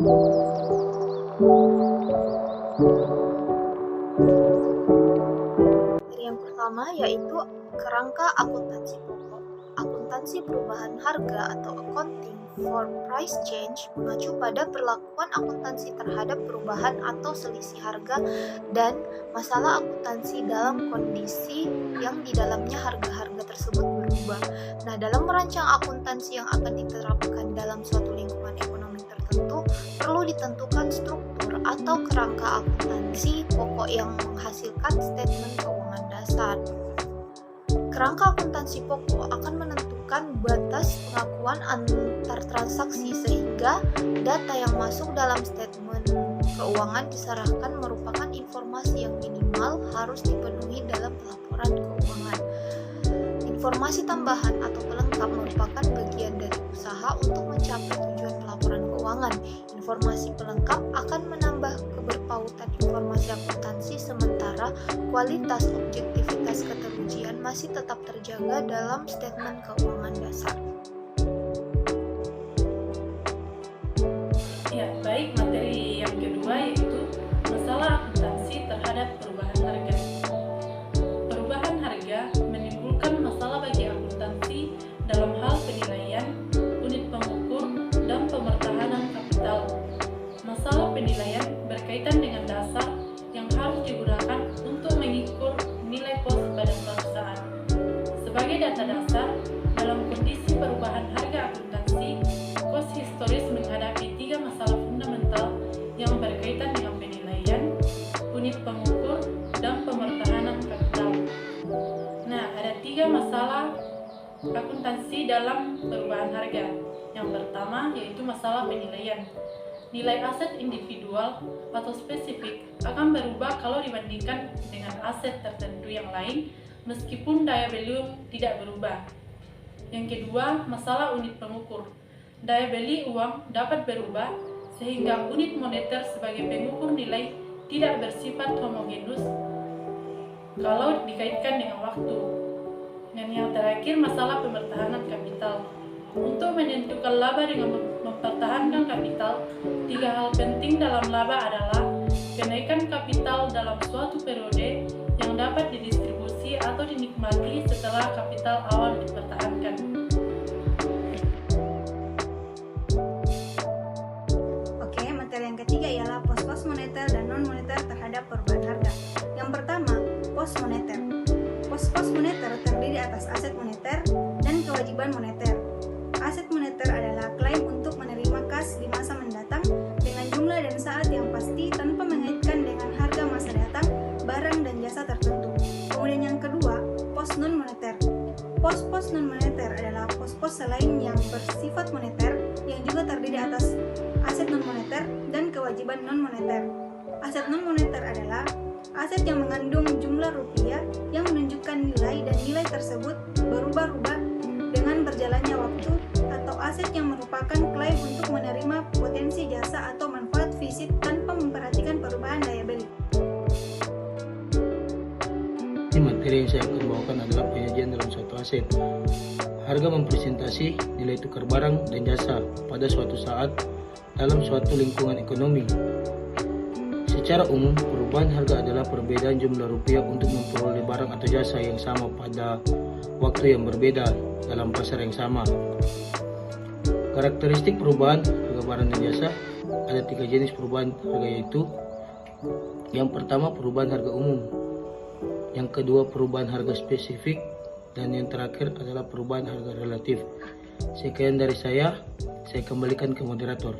Yang pertama yaitu kerangka akuntansi pokok. Akuntansi perubahan harga atau accounting for price change mengacu pada perlakuan akuntansi terhadap perubahan atau selisih harga dan masalah akuntansi dalam kondisi yang di dalamnya harga-harga tersebut berubah. Nah, dalam merancang akuntansi yang akan diterapkan dalam suatu lingkungan ekonomi tertentu, perlu ditentukan struktur atau kerangka akuntansi pokok yang menghasilkan statement keuangan dasar. Kerangka akuntansi pokok akan menentukan batas pengakuan antar transaksi sehingga data yang masuk dalam statement keuangan diserahkan merupakan informasi yang minimal harus dipenuhi dalam pelaporan keuangan. Informasi tambahan atau pelengkap merupakan bagian dari usaha untuk mencapai tujuan pelaporan keuangan. Informasi pelengkap akan menambah keberpautan informasi akuntansi sementara kualitas objektivitas keterujian masih tetap terjaga dalam statement keuangan dasar. Ya, baik, materi yang kedua yaitu masalah akuntansi terhadap perubahan harga. Perubahan harga menimbulkan masalah bagi akuntansi dalam hal penilaian, unit pengukur, dan pemertahanan kapital. Masalah penilaian berkaitan dengan dasar yang harus digunakan untuk mengukur nilai pos pada perusahaan. Sebagai data dasar, dalam kondisi perubahan harga akuntansi, kos historis menghadapi 3 masalah fundamental yang berkaitan dengan penilaian, unit pengukur, dan pemertahanan kapital. Nah, ada 3 masalah akuntansi dalam perubahan harga. Yang pertama yaitu masalah penilaian. Nilai aset individual atau spesifik akan berubah kalau dibandingkan dengan aset tertentu yang lain meskipun daya beli tidak berubah. Yang kedua, masalah unit pengukur. Daya beli uang dapat berubah sehingga unit moneter sebagai pengukur nilai tidak bersifat homogenus kalau dikaitkan dengan waktu. Dan yang terakhir, masalah pemertahanan kapital. Untuk menentukan laba dengan mempertahankan kapital, 3 hal penting dalam laba adalah kenaikan kapital dalam suatu periode yang dapat didistribusi atau dinikmati setelah kapital awal dipertahankan. Oke, materi yang ketiga ialah pos-pos moneter dan non-moneter terhadap perubahan harga. Yang pertama, pos moneter. Pos-pos moneter terdiri atas aset moneter dan kewajiban moneter. Aset moneter adalah klaim untuk menerima kas di masa mendatang dengan jumlah dan saat yang pasti tanpa mengaitkan dengan harga masa datang, barang dan jasa tertentu. Kemudian yang kedua, pos non-moneter. Pos-pos non-moneter adalah pos-pos selain yang bersifat moneter yang juga terdiri atas aset non-moneter dan kewajiban non-moneter. Aset non-moneter adalah aset yang mengandung jumlah rupiah yang menunjukkan nilai dan nilai tersebut berubah-ubah dengan berjalannya waktu, atau aset yang merupakan klaim untuk menerima potensi jasa atau manfaat fisik tanpa memperhatikan perubahan daya beli. Materi yang saya akan bawakan adalah penyajian dalam suatu aset. Harga mempresentasi nilai tukar barang dan jasa pada suatu saat dalam suatu lingkungan ekonomi. Secara umum, perubahan harga adalah perbedaan jumlah rupiah untuk memperoleh barang atau jasa yang sama pada waktu yang berbeda dalam pasar yang sama. Karakteristik perubahan harga barang dan jasa, ada 3 jenis perubahan harga yaitu: yang pertama, perubahan harga umum, yang kedua, perubahan harga spesifik, dan yang terakhir adalah perubahan harga relatif. Sekian dari saya kembalikan ke moderator.